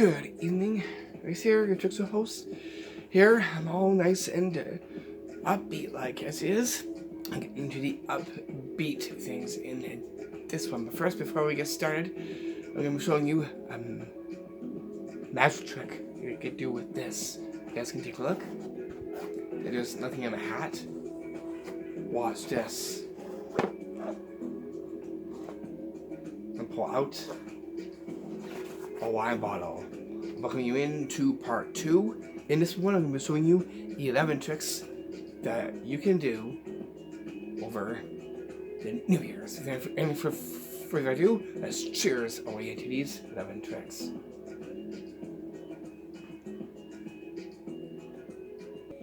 Good evening, Race here, your Trickster host. Here, I'm all nice and upbeat like as is. I get into the upbeat things in this one. But first, before we get started, I'm going to be showing you a magic trick you can do with this. You guys can take a look. There's nothing in the hat. Watch this. And pull out a wine bottle. Welcome you into part 2. In this one, I'm going to be showing you 11 tricks that you can do over the New Year's. And for further ado, let's cheers away into these 11 tricks.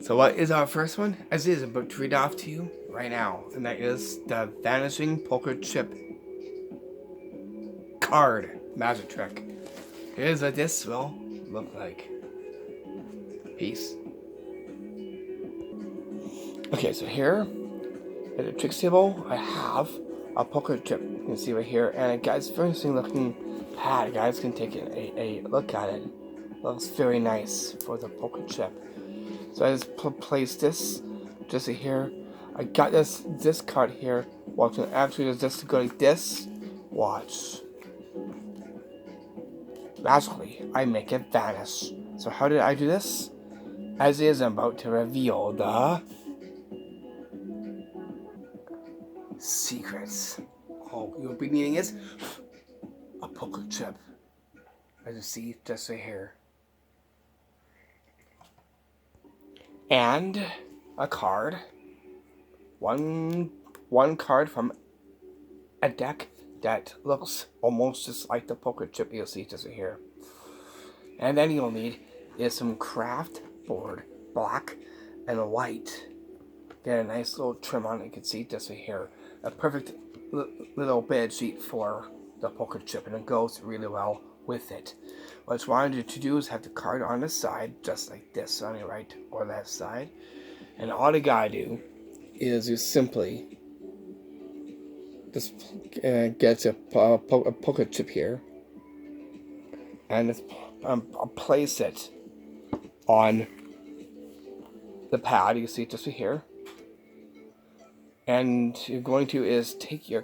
So what is our first one? As it is about to read off to you right now, and that is the Vanishing Poker Chip Card Magic Trick. Here's what this will look like. Peace. Okay, so here at the tricks table, I have a poker chip. You can see right here, and guys, very interesting looking pad. Guys can take a look at it. Looks very nice for the poker chip. So I just placed this just here. I got this card here. Watch, actually, just to go like this. Watch. Magically, I make it vanish. So how did I do this? As is, I'm about to reveal the secrets. All you'll be needing is a poker chip. As you see, just right here. And a card. One card from a deck that looks almost just like the poker chip you'll see just right here. And then you'll need is some craft board, black and white. Get a nice little trim on it, you can see just right here. A perfect little bed sheet for the poker chip, and it goes really well with it. What I wanted to do is have the card on the side, just like this, on your right or left side. And all you gotta do is you simply just get a poker chip here, and just place it on the pad. You see it just right here. And you're going to is take your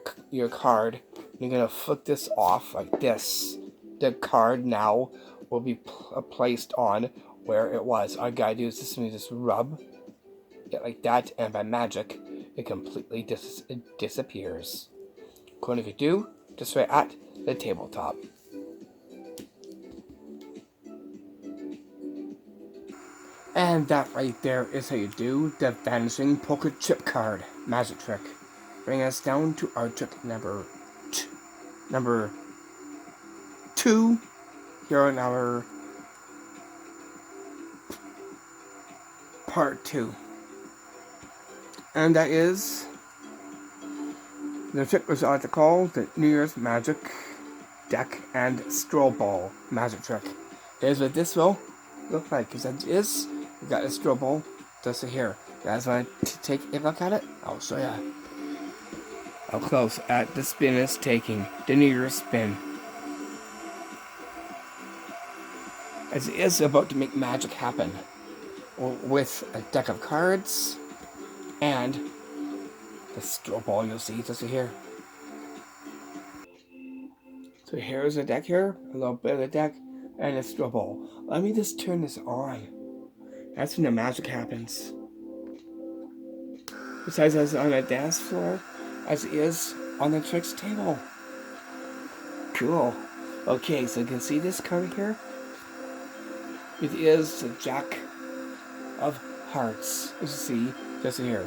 card. You're gonna flip this off like this. The card now will be placed on where it was. All you gotta do is just rub it like that, and by magic, it completely disappears. What you do just right at the tabletop. And that right there is how you do the Vanishing Poker Chip Card Magic Trick. Bring us down to our trick number 2. Here in our part 2. And that is the trick which I like to call the New Year's Magic Deck and Straw Ball Magic Trick. Here's what this will look like. Because that is, we got a straw ball just here. You guys want to take a look at it? I'll show you how close at the spin is taking. The New Year's spin. As it is about to make magic happen with a deck of cards and the straw ball you'll see just here. So here's a deck here, a little bit of the deck, and a straw ball. Let me just turn this on. That's when the magic happens. Besides, as on a dance floor, as it is on the tricks table. Cool. Okay, so you can see this card here. It is the Jack of Hearts. As you see, just here.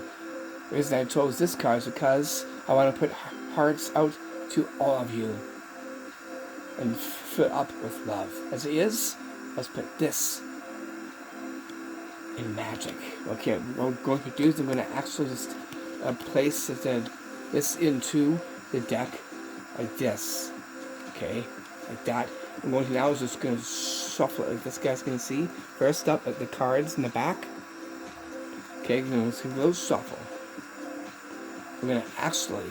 The reason I chose this card is because I want to put hearts out to all of you and fill up with love. As it is, let's put this in magic. Okay, what we're going to do is I'm going to actually just place this into the deck like this. Okay, like that. I'm going to now is just going to shuffle it like this guy's going to see. First up, the cards in the back. Okay, I'm going to do a little shuffle. I'm going to actually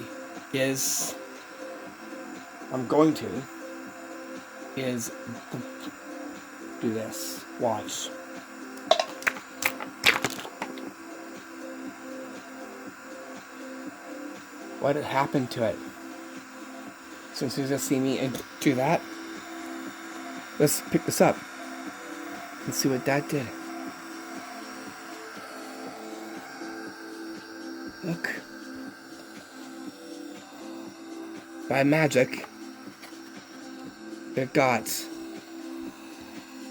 do this. Watch. What had happened to it? Since you just see me do that, let's pick this up and see what that did. Look. By magic, it got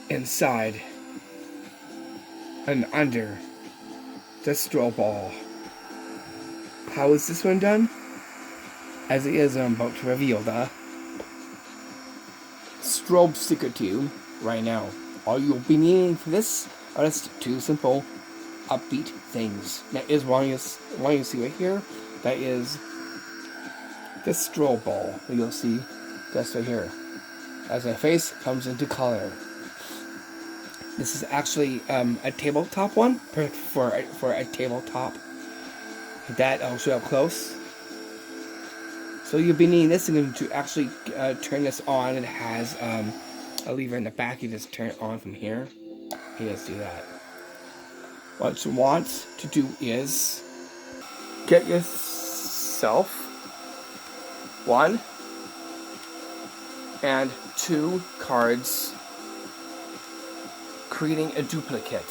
inside and under the strobe ball. How is this one done? As it is, I'm about to reveal the strobe sticker tube right now. All you'll be needing for this are just two simple upbeat things. That is one you see right here. That is this strobe ball that you'll see just right here. As my face comes into color. This is actually a tabletop one, perfect for a tabletop. That I'll show up close. So you'll be needing this to actually turn this on. It has a lever in the back. You just turn it on from here. You just do that. What you want to do is get yourself 1 and 2 cards, creating a duplicate.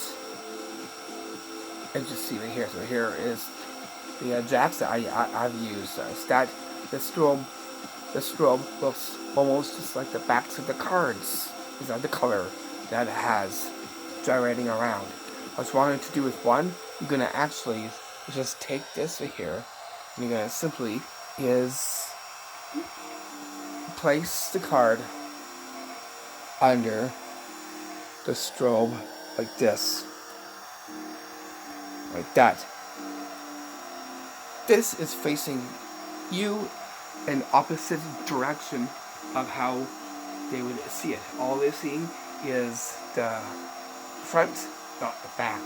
As you see right here, so here is the jacks that I've used. This strobe looks almost just like the backs of the cards. Is that the color that it has gyrating around? What you wanted to do with one, you're gonna actually just take this right here, and you're gonna simply place the card under the strobe like this, like that. This is facing you in opposite direction of how they would see it. All they're seeing is the front, not the back.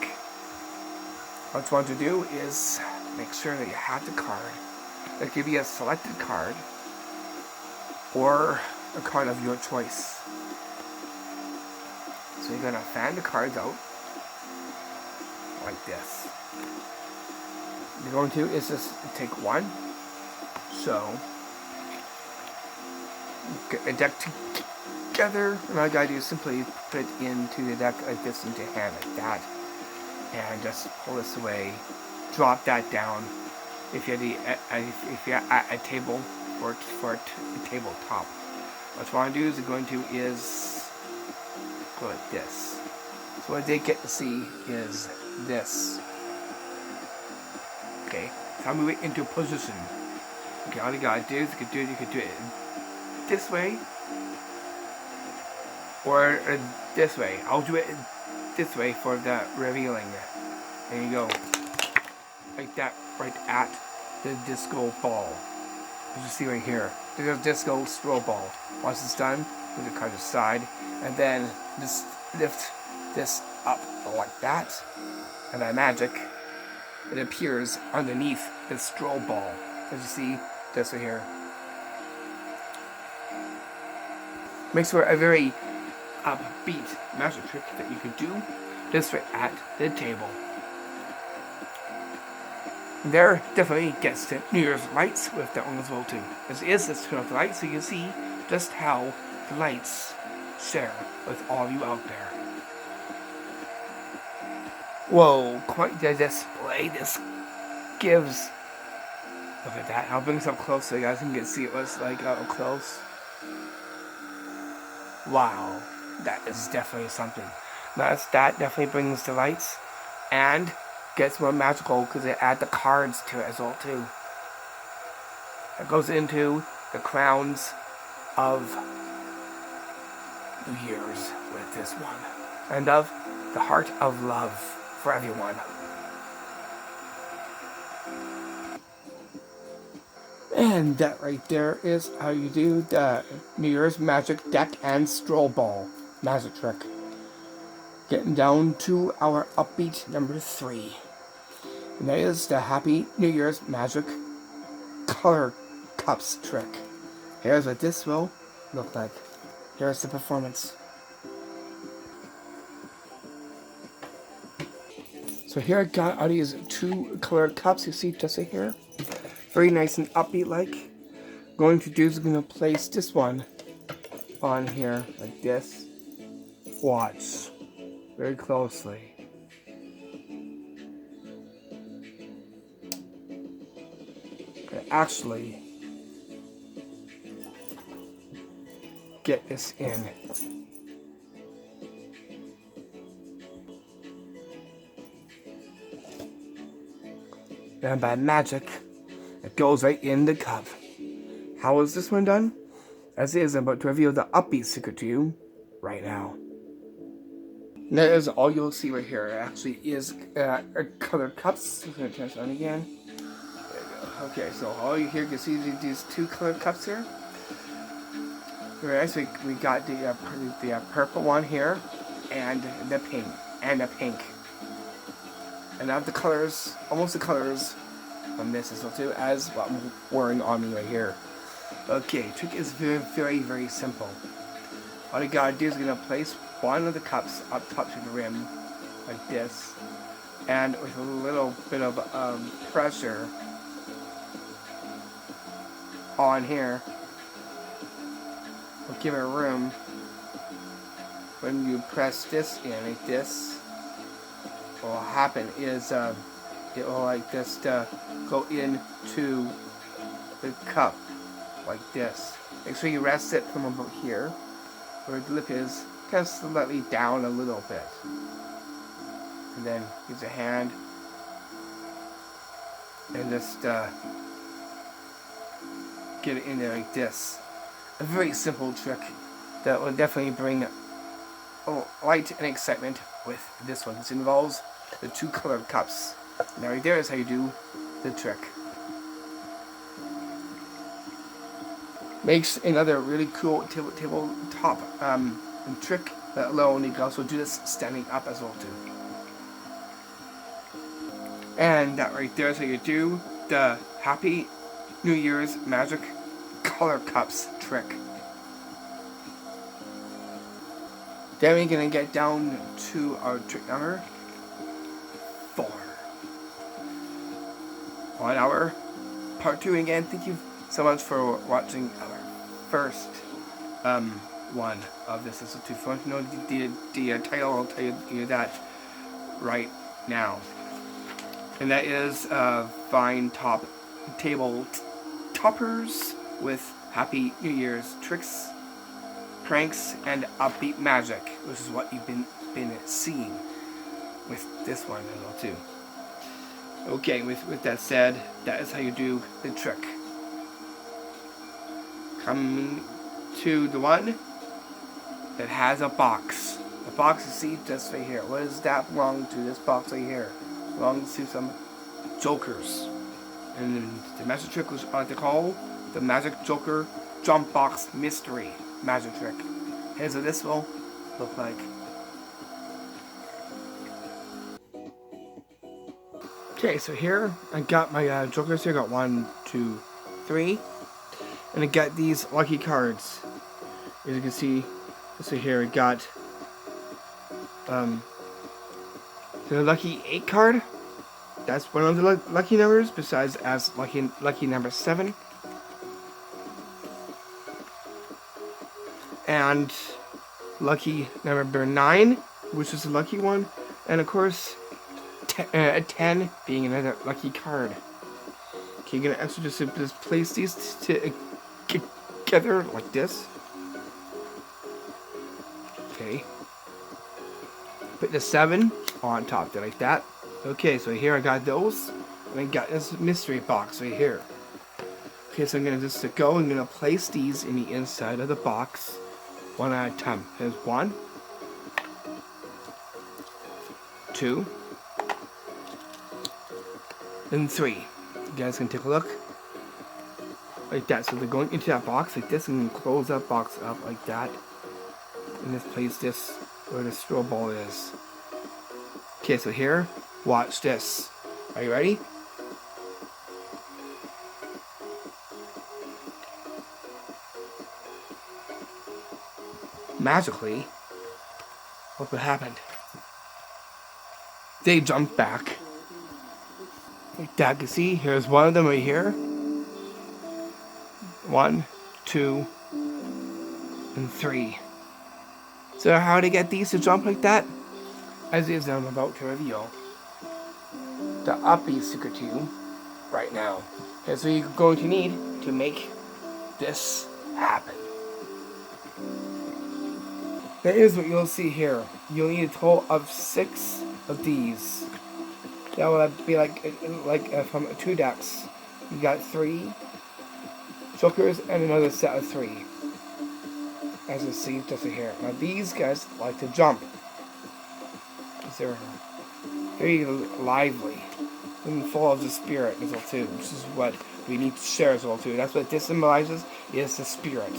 What you want to do is make sure that you have the card. That could be a selected card or a card of your choice. So you're gonna fan the cards out like this. You're going to is just take one. So get a deck together, and all you gotta do is simply put it into the deck like this, into your hand like that, and just pull this away. Drop that down. If you're at a table or a tabletop, what you want to do is go like this. So what they get to see is this. Okay, so I'm moving into position. Okay, all you gotta do is you could do it this way or this way. I'll do it this way for the revealing. There you go. Like that, right at the disco ball. As you see right here, there's a disco strobe ball. Once it's done, put the card aside, and then just lift this up like that, and by magic, it appears underneath the strobe ball. As you see, this right here. Makes for a very upbeat magic trick that you could do just right at the table. There definitely gets to New Year's lights with that one as well too. This is this turn off the lights so you can see just how the lights share with all of you out there. Whoa, quite the display this gives. Look at that. I'll bring this up close so you guys can see it was like up close. Wow, that is definitely something. That definitely brings the lights and gets more magical because they add the cards to it as well too. It goes into the crowns of New Year's with this one, and of the heart of love for everyone. And that right there is how you do the New Year's magic deck and strobe ball magic trick. Getting down to our upbeat number 3. And that is the Happy New Year's magic color cups trick. Here's what this will look like. Here's the performance. So here I got all these 2 colored cups you see just right here. Very nice and upbeat like. Going to do is going to place this one on here like this. Watch very closely. Okay, actually get this in. And by magic, it goes right in the cup. How is this one done? As is, I'm about to reveal the Upbeat secret to you right now. And that is all you'll see right here. It actually is colored cups. I'm going to turn this on again. There you go. Okay, so all you here can see these 2 colored cups here. Very nice. We got the purple one here, and the pink, and I have the colors, almost the colors from this as well too, as what I'm wearing on me right here. Okay, trick is very, very, very simple. All you gotta do is gonna place one of the cups up top to the rim, like this, and with a little bit of pressure on here, will give it room. When you press this in like this, what will happen is it will like just go into the cup like this. Make sure you rest it from about here, where the lip is, kind of slightly down a little bit. And then use a hand and just get it in there like this. A very simple trick that will definitely bring light and excitement with this one. This involves the 2 colored cups. Now right there is how you do the trick. Makes another really cool tabletop trick that alone. You can also do this standing up as well too. And that right there is how you do the Happy New Year's Magic Color Cups trick. Then we're going to get down to our trick number 4. On our part 2 again. Thank you so much for watching our first one of this. If you want to know the title, I'll tell you that right now. And that is Vine Top Table Toppers with Happy New Year's tricks, pranks, and upbeat magic, which is what you've been seeing with this one as well too. Okay, with that said, that is how you do the trick. Coming to the one that has a box. The box you see just right here. What does that belong to? This box right here belongs to some jokers. And the magic trick was what they call the Magic Joker Jump Box Mystery Magic Trick. Here's what this will look like. Okay, so here I got my jokers here. I got 1, 2, 3. And I got these lucky cards. As you can see, so here I got the lucky 8 card. That's one of the lucky numbers, besides as lucky number 7. And lucky number 9, which is a lucky one. And of course, 10 being another lucky card. Okay, you're gonna actually just place these together like this. Okay. Put the 7 on top there like that. Okay, so here I got those, and I got this mystery box right here. Okay, so I'm gonna just go. I'm gonna place these in the inside of the box, one at a time. There's 1, 2, and 3. You guys can take a look like that. So they're going into that box like this, and close that box up like that, and just place this where the straw ball is. Okay, so here. Watch this. Are you ready? Magically, look what happened. they jump back. Like that. You see, here's one of them right here. 1, 2, and 3. So how to get these to jump like that? As is I'm about to reveal the Upbeat secret to you right now. Here's what you're going to need to make this happen. That is what you'll see here. You'll need a total of 6 of these. That will be like from 2 decks. You got 3 jokers and another set of 3. As you see just here. Now these guys like to jump. They're very lively and full of the spirit as well too, which is what we need to share as well too. That's what this symbolizes, is the spirit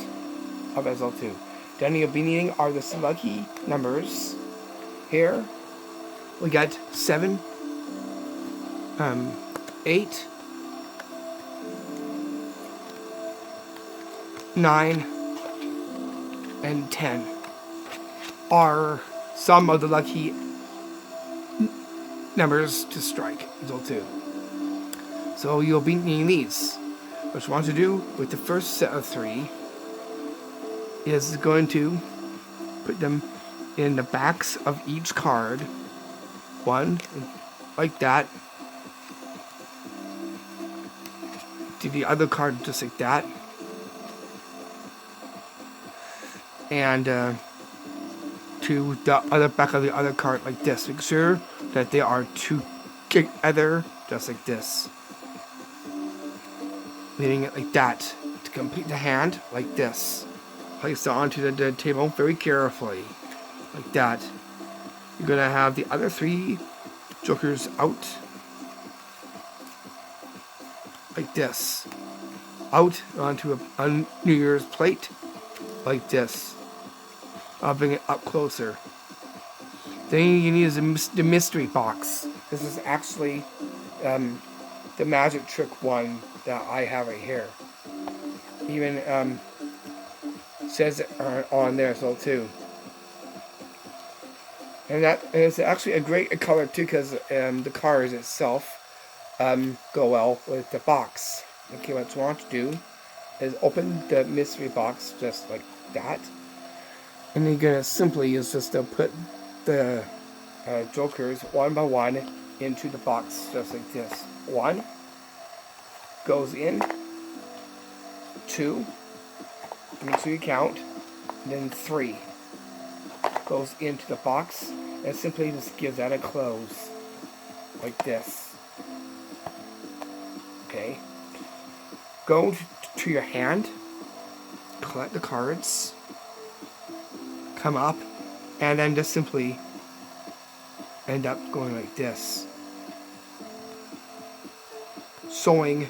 of as well too. Then you'll be needing are the lucky numbers. Here we got 7, 8, 9, and 10 are some of the lucky numbers to strike as well too. So you'll be needing these. What you want to do with the first set of 3 is going to put them in the backs of each card. 1, like that. To the other card just like that. And to the other back of the other card like this. Make sure that they are together just like this. Leaving it like that. To complete the hand like this. Place it onto the table very carefully. Like that. You're going to have the other 3 jokers out. Like this. Out onto a New Year's plate. Like this. I'll bring it up closer. Then you need the mystery box. This is actually the magic trick one that I have right here. Even says it on there as well too. And that is actually a great color too, because the cards itself go well with the box. Okay, what you want to do is open the mystery box just like that. And you're gonna simply is just to put the jokers one by one into the box just like this. 1 goes in, 2, make sure you count, and then 3 goes into the box, and simply just give that a close like this. Okay. Go to your hand, collect the cards, come up, and then just simply end up going like this, showing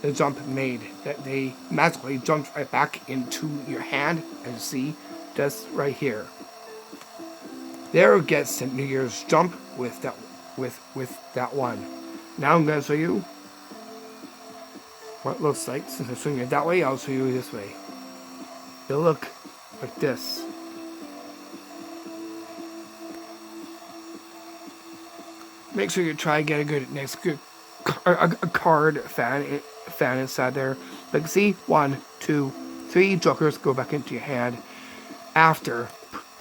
the jump made, that they magically jumped right back into your hand, and see, just right here. There gets the New Year's jump with that one. Now I'm going to show you what it looks like. Since I'm showing you that way, I'll show you this way. It'll look like this. Make sure you try and get a good card fan inside there. Like see, 1, 2, 3 jokers go back into your hand after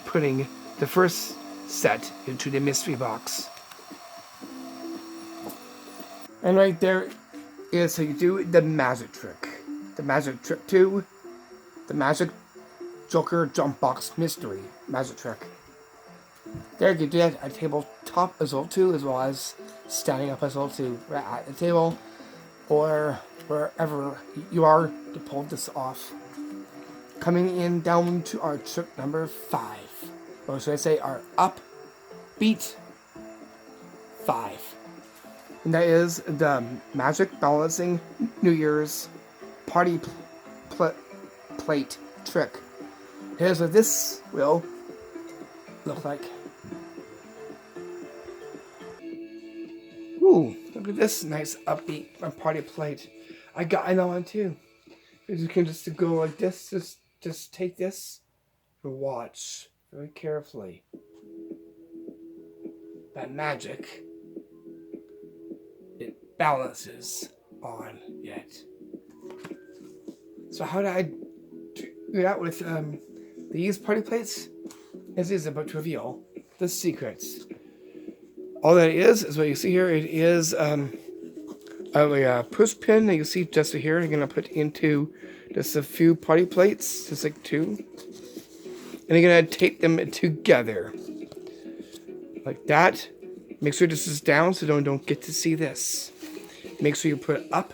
putting the first set into the mystery box. And right there is how you do the magic trick. The magic trick 2, the magic joker jump box mystery magic trick. There you do that at tabletop as well too, as well as standing up as well too, right at the table or wherever you are to pull this off. Coming in down to our trick number 5, or should I say our Upbeat 5, and that is the magic balancing New Year's party plate trick. Here's what this will look like. Ooh, look at this nice Upbeat party plate. I got another one too. You can just go like this, just take this and watch very carefully. That magic balances on it. So how did I do that with these party plates? This is about to reveal the secrets. All that is what you see here. It is a push pin that you see just here. You're gonna put into just a few party plates, just like 2, and you're gonna tape them together like that. Make sure this is down so don't get to see this. Make sure you put it up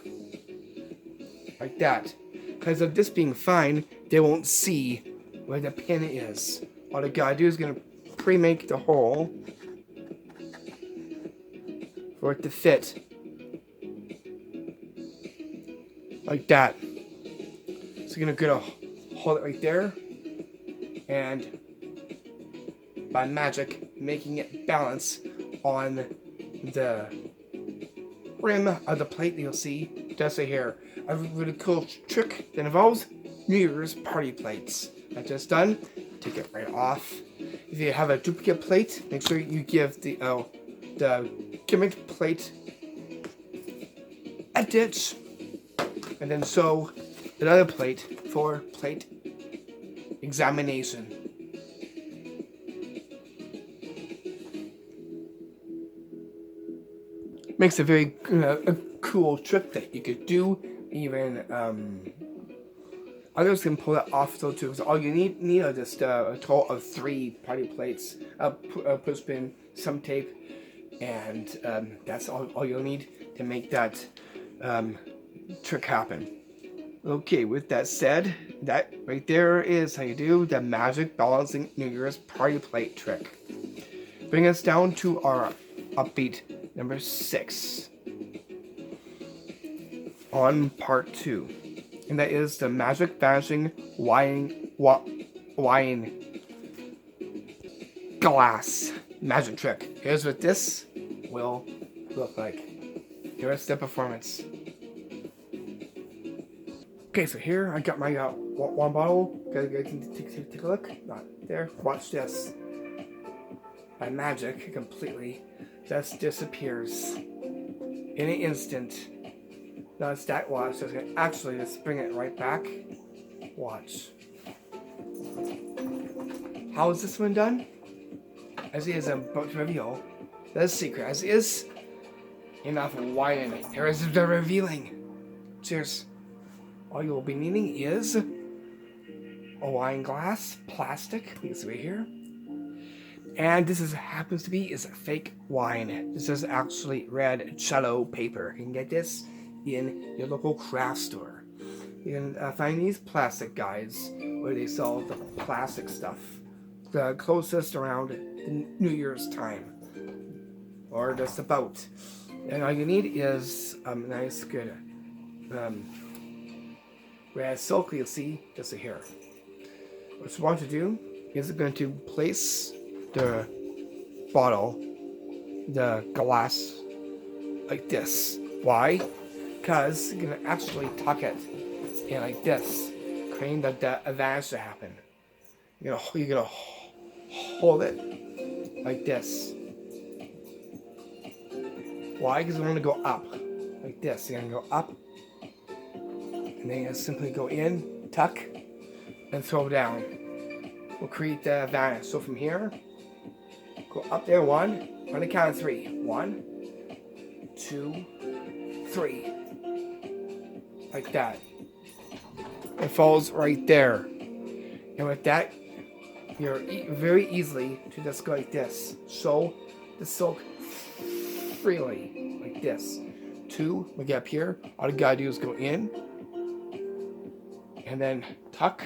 like that. Because of this being fine, they won't see where the pin is. All they gotta do is gonna pre-make the hole for it to fit. Like that. So you're gonna hold it right there, and by magic, making it balance on the rim of the plate that you'll see just right here. A really cool trick that involves New Year's party plates. That's just done. Take it right off. If you have a duplicate plate, make sure you give the gimmick plate a ditch, and then sew another plate for plate examination. Makes a very a cool trick that you could do. Even others can pull it off though too. So all you need are just a total of 3 party plates, a push pin, some tape, and that's all you'll need to make that trick happen. Okay, with that said, that right there is how you do the magic balancing New Year's party plate trick. Bring us down to our Upbeat number 6 on part 2, and that is the magic vanishing wine glass magic trick. Here's what this will look like. Here's the performance. Okay, so here I got my one bottle. Gotta take a look. Not there. Watch this. By magic, it completely just disappears in an instant. Now it's that watch, so it's gonna actually just bring it right back. Watch. How is this one done? As it is about to reveal the secret. As it is enough wine in it. Here is the revealing. Cheers. All you will be needing is a wine glass, plastic, you can see right here. And this happens to be fake wine. This is actually red cello paper. You can get this in your local craft store. You can find these plastic guides where they sell the plastic stuff. The closest around New Year's time. Or just about. And all you need is a nice good red silk, you'll see just here. What you want to do is going to place the bottle, the glass, like this. Why? Because you're going to actually tuck it in like this, creating the advantage to happen. You're gonna hold it like this. Why? Because we're going to go up like this. You're going to go up, and then you simply go in, tuck, and throw down. We'll create the advantage. So from here, go up there, 1, on the count of 3. 1, 2, 3. Like that. It falls right there. And with that, you're very easily to just go like this. Sew the silk freely, like this. 2, we get up here. All you gotta do is go in, and then tuck,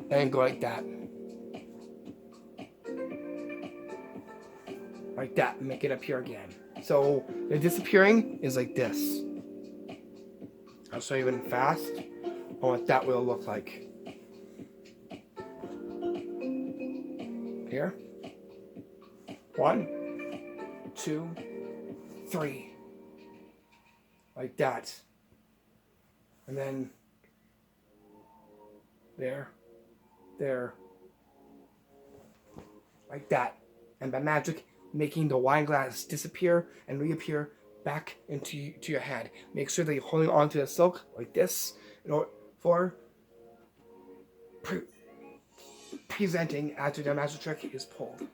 and go like that. Like that, make it appear again. So the disappearing is like this. I'll show you in fast on what that will look like. Here. 1, 2, 3. Like that. And then there, like that. And by magic, making the wine glass disappear and reappear back into to your hand. Make sure that you're holding onto the silk like this in order for presenting after the magic trick is pulled.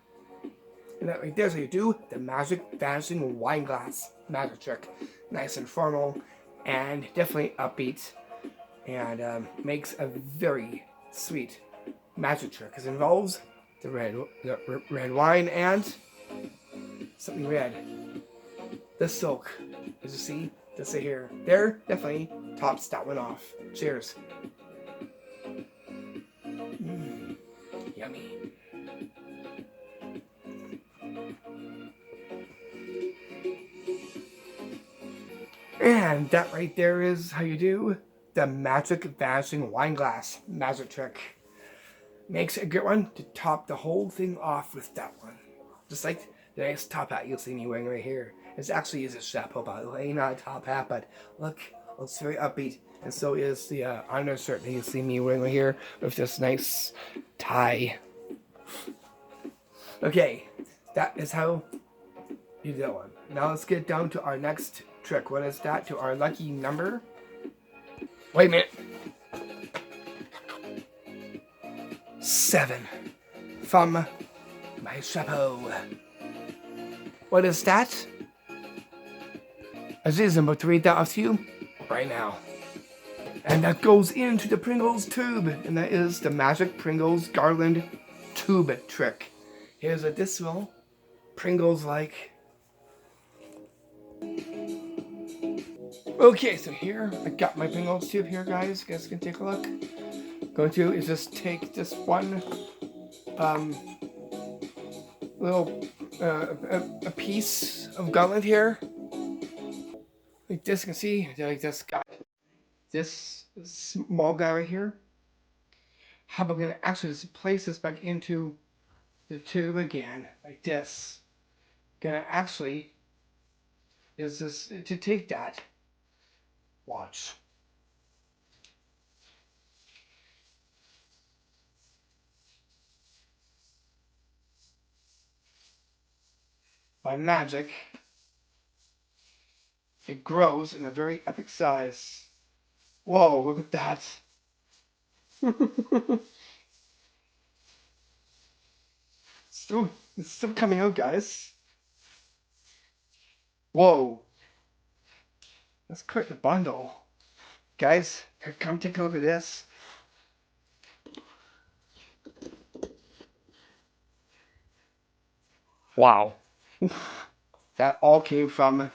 And that right there's how you do the magic vanishing wine glass magic trick. Nice and formal and definitely upbeat, and makes a very sweet magic trick because it involves the red wine and something red. The silk, as you see, this here, there definitely tops that one off. Cheers. Yummy. And that right there is how you do the magic vanishing wine glass magic trick. Makes a good one to top the whole thing off with that one. Just like the nice top hat you'll see me wearing right here. It actually is a chapeau, by the way, not a top hat, but look, looks very upbeat. And so is the undershirt that you see me wearing right here with this nice tie. Okay, that is how you do that one. Now let's get down to our next trick. What is that? To our lucky number. Wait a minute. 7 from my chapeau. What is that? Aziz, I'm about to read that off to you right now. And that goes into the Pringles tube, and that is the magic Pringles garland tube trick. Here's a this will Pringles like. Okay, so here I got my Pringles tube here, guys. You guys can take a look. Going to is just take this one little a piece of gauntlet here, like this. You can see that I just got this small guy right here. How about I'm gonna actually just place this back into the tube again, like this. Gonna actually is this to take that. Watch. By magic, it grows in a very epic size. Whoa, look at that. It's still coming out, guys. Whoa. That's quite the bundle. Guys, here, come take a look at this. Wow. That all came from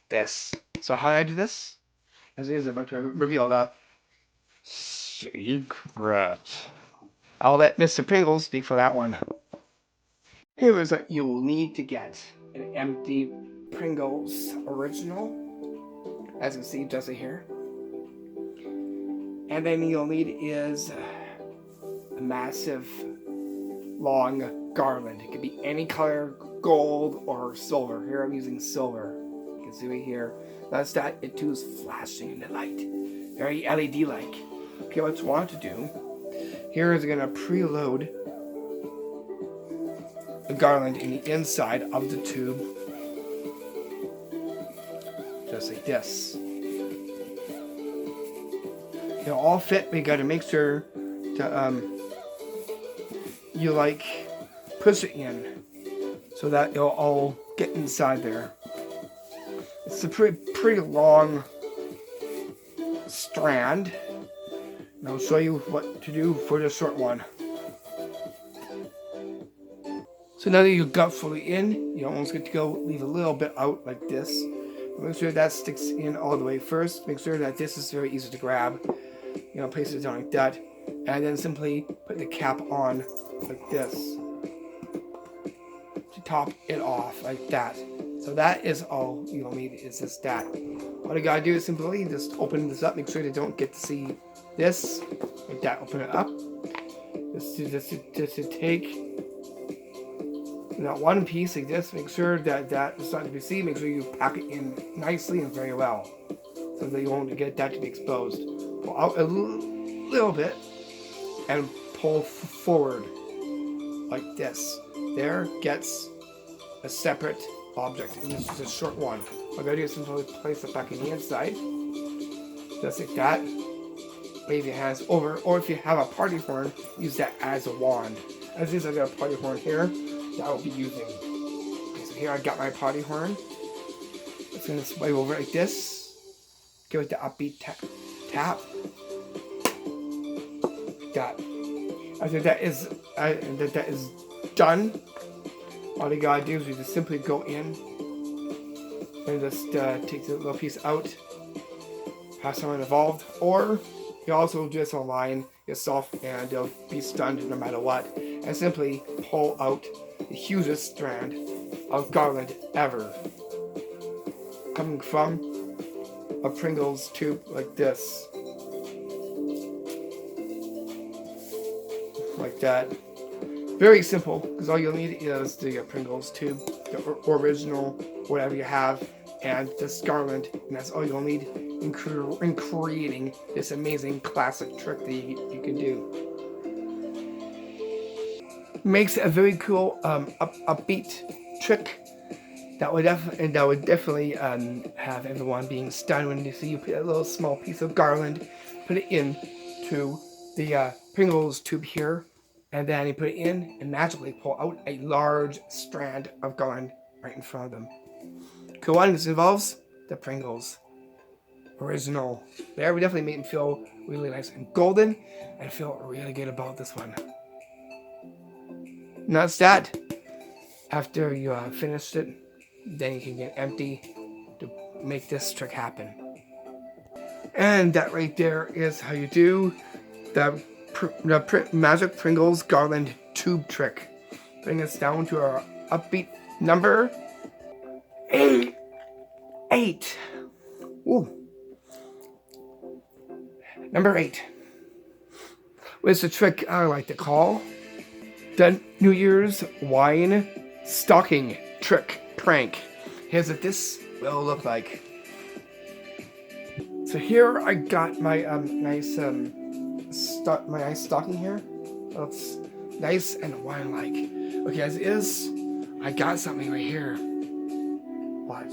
this. So how do I do this? As is about to reveal that secret. I'll let Mr. Pringles speak for that one. Here is what you'll need to get: an empty Pringles original, as you see just here. And then you'll need is a massive long garland. It could be any color, gold or silver. Here I'm using silver. You can see right here. That's that. It too is flashing in the light. Very LED-like. Okay, what you want to do here is going to preload the garland in the inside of the tube. Just like this. It'll all fit, but you got to make sure to you like push it in so that it'll all get inside there. It's a pretty long strand, and I'll show you what to do for the short one. So now that you got fully in, you almost get to go leave a little bit out like this. Make sure that sticks in all the way first. Make sure that this is very easy to grab. You know, place it down like that, and then simply put the cap on like this to top it off like that. So that is all you'll need, is just that. What you gotta do is simply just open this up. Make sure they don't get to see this like that. Open it up. Just to take that one piece like this. Make sure that is not to be seen. Make sure you pack it in nicely and very well, so that you won't get that to be exposed. Pull out a little bit and pull forward like this. There gets a separate object, and this is a short one. What I'm going to do is simply place it back in the inside, just like that. Wave your hands over, or if you have a party horn, use that as a wand. As is, I got a party horn here that I'll be using. Okay, so here I got my party horn. It's going to wave over like this. Give it the upbeat tap. That. After that is done, all you gotta do is you just simply go in and just take the little piece out, have someone involved, or you also do this online yourself and they'll be stunned no matter what, and simply pull out the hugest strand of garland ever, coming from a Pringles tube like this. Like that. Very simple, because all you'll need is the Pringles tube, the original, whatever you have, and this garland, and that's all you'll need in creating this amazing classic trick that you can do. Makes a very cool upbeat trick that would definitely have everyone being stunned when you see you put a little small piece of garland, put it into the Pringles tube here, and then you put it in and magically pull out a large strand of garland right in front of them. Cool one. This involves the Pringles original. There, we definitely made them feel really nice and golden. I feel really good about this one. And that's that. After you finished it, then you can get empty to make this trick happen. And that right there is how you do the Magic Pringles Garland Tube Trick. Bring us down to our upbeat number 8. Ooh. Number 8. It's a trick I like to call the New Year's wine stocking trick prank. Here's what this will look like. So here I got my nice stocking here. Looks nice and wine-like. Okay, as it is, I got something right here. Watch.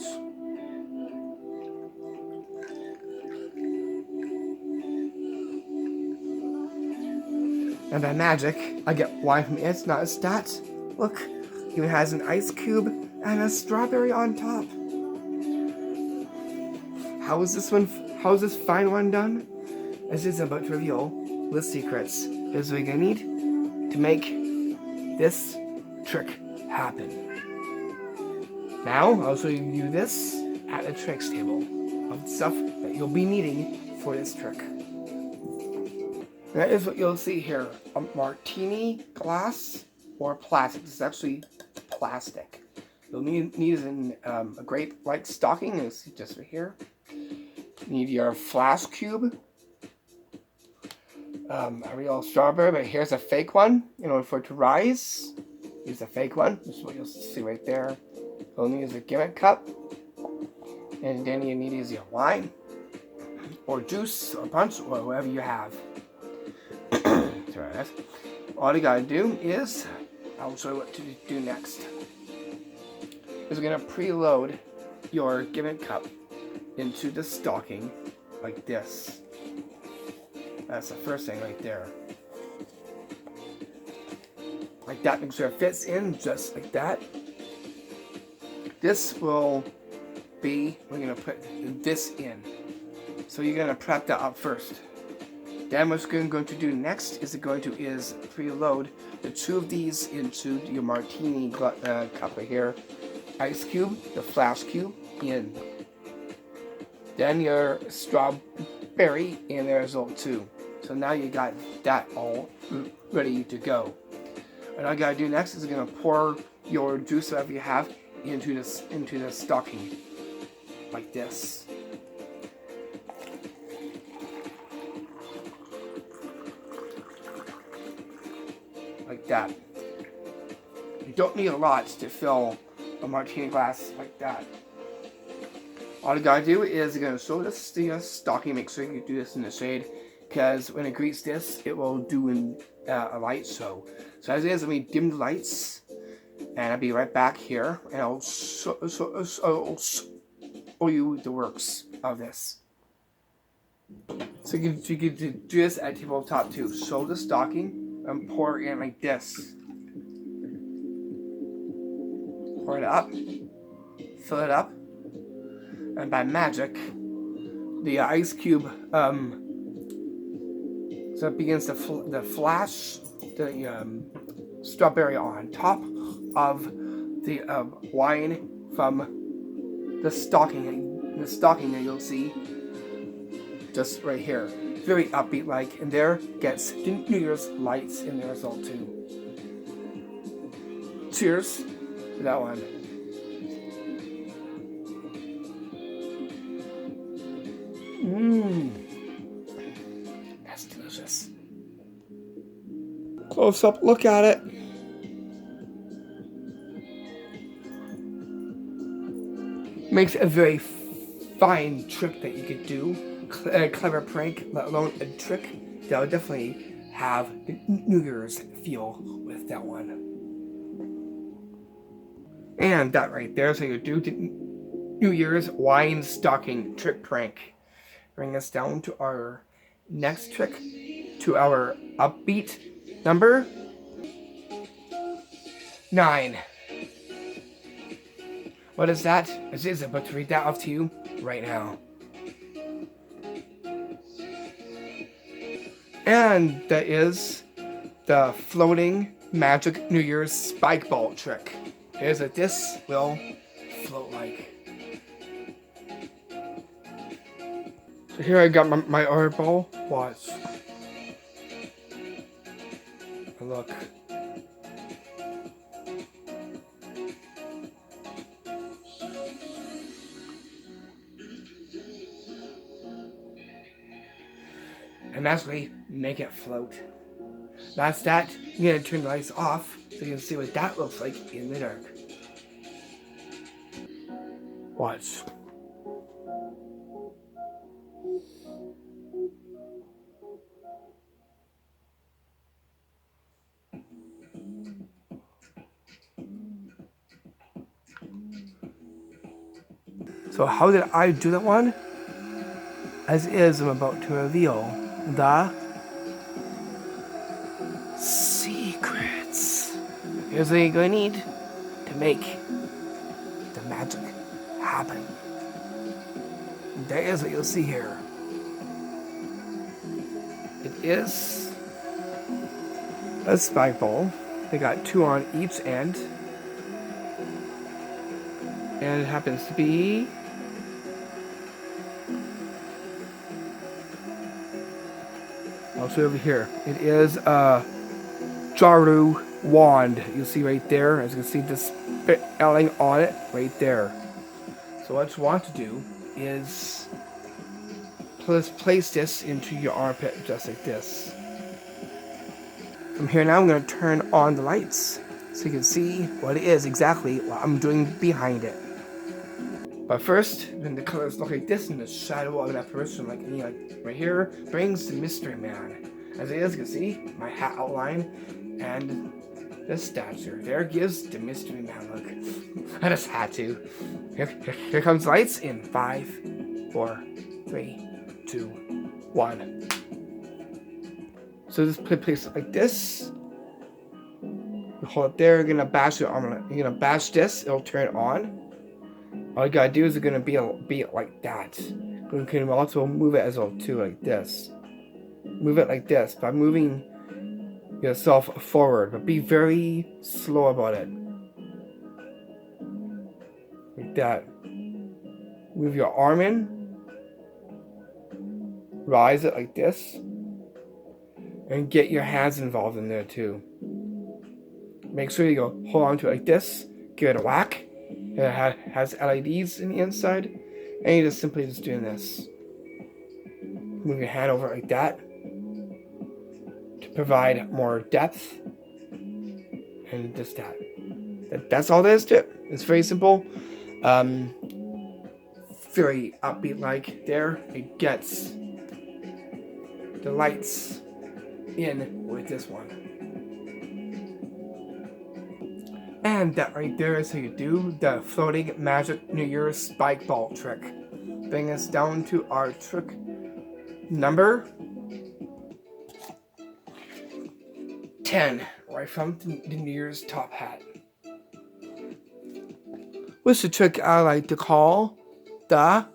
And by magic, I get wine from it. Not a stat. Look, it even has an ice cube and a strawberry on top. How is this fine one done? As it's about to reveal the secrets. Here's what you're gonna need to make this trick happen. Now, I'll show you this at the tricks table of stuff that you'll be needing for this trick. That is what you'll see here. A martini glass or plastic. This is actually plastic. You'll need a grape-like stocking. You'll see just right here. You need your flash cube. A real strawberry, but here's a fake one. In order for it to rise, use a fake one. This is what you'll see right there. You'll need a gimmick cup. And then you need is your wine, or juice, or punch, or whatever you have. Sorry, all you gotta do is, I'll show you what to do next. Is we're gonna preload your gimmick cup into the stocking like this. That's the first thing right there. Like that, make sure it fits in just like that. This will be, we're gonna put this in. So you're gonna prep that up first. Then what we're going to do next is preload the two of these into your martini cup right here. Ice cube, the flash cube in. Then your strawberry in there as well too. So now you got that all ready to go. And all you gotta do next is you're gonna pour your juice, whatever you have, into the stocking like this. Like that. You don't need a lot to fill a martini glass like that. All you gotta do is you're gonna show this to your stocking. Make sure you do this in the shade, because when it greets this, it will do a light show. So as it is, let me dim the lights, And I'll be right back here, and I'll show you the works of this. So you can do this at tabletop too. Show the stocking and pour it in like this. Pour it up, fill it up, and by magic, the ice cube so it begins to flash the strawberry on top of the wine from the stocking. The stocking that you'll see just right here, very upbeat like, and there gets the New Year's lights in there as well too. Cheers to that one. That's delicious. Close up look at it. Makes a very fine trick that you could do. A clever prank, let alone a trick that would definitely have the New Year's feel with that one. And that right there, so you do the New Year's wine stocking trick prank. Bring us down to our next trick, to our upbeat number 9. What is that? As is about to read that off to you right now. And that is the floating magic New Year's spike ball trick. Here's what this will float like. So here I got my art ball. Watch. Look. And naturally make it float. That's that. You're gonna turn the lights off so you can see what that looks like in the dark. Watch. So how did I do that one? As is, I'm about to reveal the secrets. Here's what you're going to need to make the magic happen. There is what you'll see here. It is a spike ball. They got 2 on each end. And it happens to be also over here. It is a Jaru wand. You'll see right there. As you can see, the spelling on it right there. So what you want to do is place this into your armpit just like this. From here now, I'm going to turn on the lights so you can see what it is exactly what I'm doing behind it. But first, then the colors look like this in the shadow of an apparition, like right here, brings the mystery man. As it is, you can see my hat outline and the statue. There gives the mystery man look. I just had to. Here comes lights in 5, 4, 3, 2, 1. So just place it like this. You hold it there. You're gonna bash your arm. You're gonna bash this. It'll turn on. All you gotta do is you're gonna be it like that. You can also move it as well too, like this. Move it like this by moving yourself forward, but be very slow about it. Like that. Move your arm in. Rise it like this. And get your hands involved in there too. Make sure you go hold on to it like this. Give it a whack. It has LEDs in the inside. And you're just simply doing this. Move your hand over like that. To provide more depth. And just that. That's all there is to it. It's very simple. Very upbeat like there. It gets the lights in with this one. And And that right there is how you do the floating magic New Year's spike ball trick. Bring us down to our trick number 10, right from the New Year's top hat. What's the trick I like to call the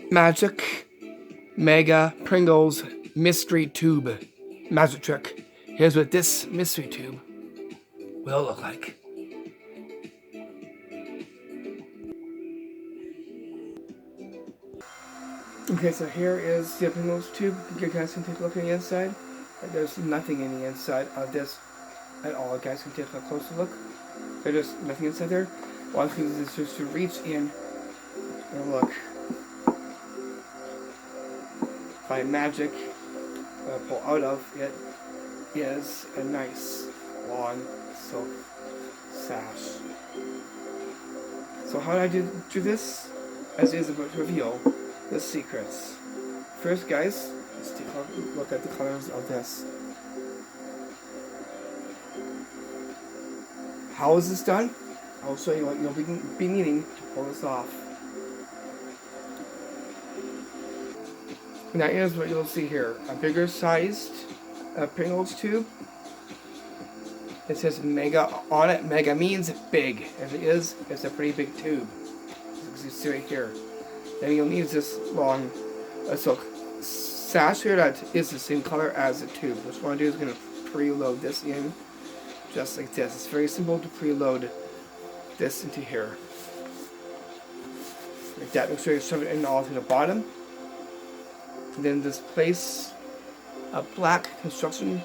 Magic Mega Pringles Mystery Tube magic trick. Here's what this mystery tube will look like. Okay, so here is the Pringles tube. You guys can take a look at the inside. There's nothing in the inside of this at all. You guys can take a closer look. There's nothing inside there. One thing is just to reach in and look. By magic, pull out of it is a nice long silk sash. So how did I do this? As is about to reveal the secrets. First, guys, let's take a look at the colors of this. How is this done? I'll show you what you'll be needing to pull this off. Now here's what you'll see here. A bigger sized Pringles tube. It says Mega on it. Mega means big. As it is, it's a pretty big tube. As you see right here. Then you'll need this long silk sash here that is the same color as the tube. What you want to do is going to preload this in just like this. It's very simple to preload this into here. Like that. Make sure you shove it in all to the bottom. And then just place a black construction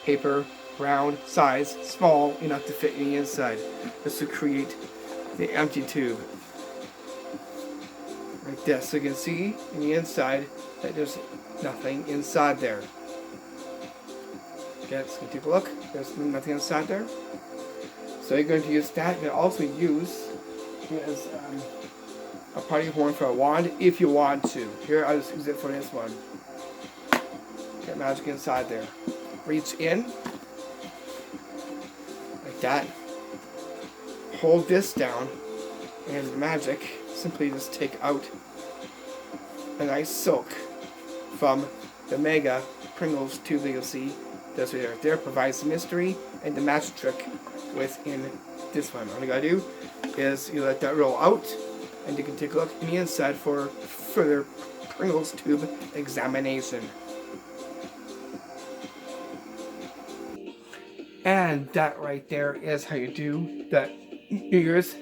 paper, round, size, small enough to fit in the inside. Just to create the empty tube. Like this. So you can see in the inside that there's nothing inside there. Okay, so you can take a look. There's nothing inside there. So you're going to use that. You can also use as a party horn for a wand if you want to. Here, I'll just use it for this one. Get magic inside there. Reach in. Like that. Hold this down. And magic, simply just take out a nice silk from the Mega Pringles tube that you'll see. This right there provides the mystery and the magic trick within this one. All you gotta do is you let that roll out, and you can take a look in the inside for further Pringles tube examination. And that right there is how you do the New Year's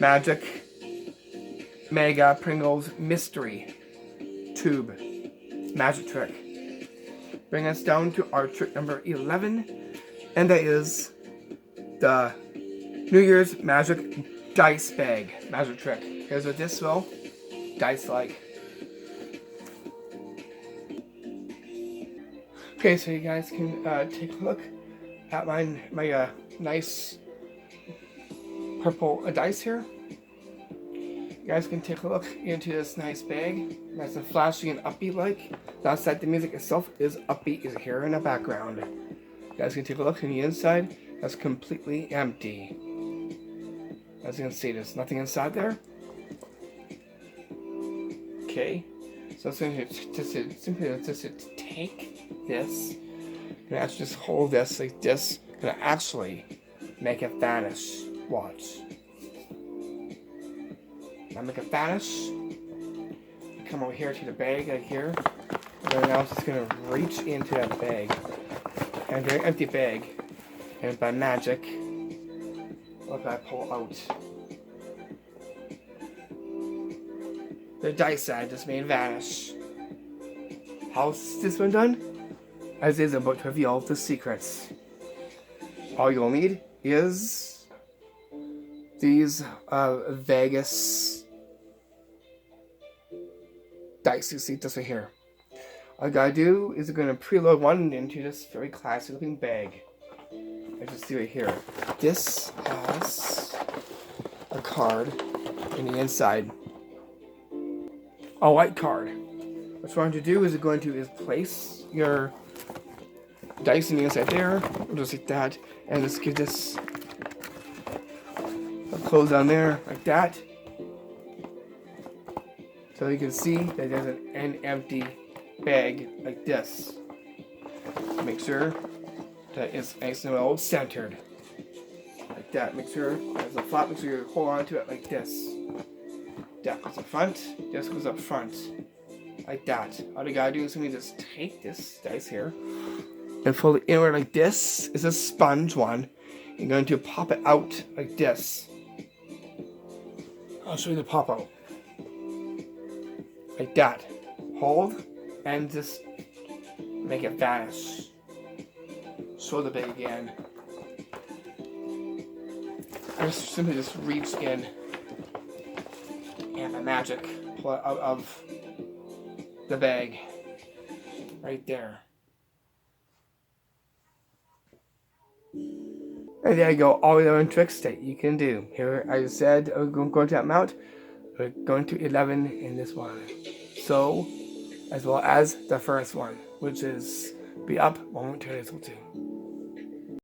Magic Mega Pringles Mystery Tube magic trick. Bring us down to our trick number 11, and that is the New Year's Magic Dice Bag magic trick. Here's what this will dice like. Okay, so you guys can take a look at my nice purple dice here. You guys can take a look into this nice bag. Nice and flashy and upbeat like. Outside the music itself is upbeat, is here in the background. You guys can take a look in the inside. That's completely empty. As you can see, there's nothing inside there. Okay, so it's going to simply just take this and actually just hold this like this. Gonna actually make it vanish. Watch. Now make it vanish. Come over here to the bag right here. And then now it's just gonna reach into that bag. And very empty bag. And by magic, look, I pull out the dice side just made vanish. How's this one done? As is about to reveal the secrets. All you'll need is these Vegas dice. You see this right here. All I gotta do is I'm gonna preload one into this very classy looking bag. As you see right here. This has a card in the inside. A white card. What you want to do is place your dice in the inside there, just like that, And let's get this close down there like that. So you can see that there's an empty bag like this. Make sure that it's nice and well centered. Like that. Make sure there's a flap. Make sure you hold on to it like this. That goes up front. This goes up front. Like that. All you gotta do is simply just take this dice here and fold it inward like this. It's a sponge one. You're going to pop it out like this. I'll show you the pop out. Like that. Hold and just make it vanish. Show the bag again. I just simply just reach in and the magic pull it out of the bag. Right there. And there you go, all the other tricks that you can do. Here, I said, we're going to that amount. We're going to 11 in this one. So, as well as the first one, which is be up momentarily to.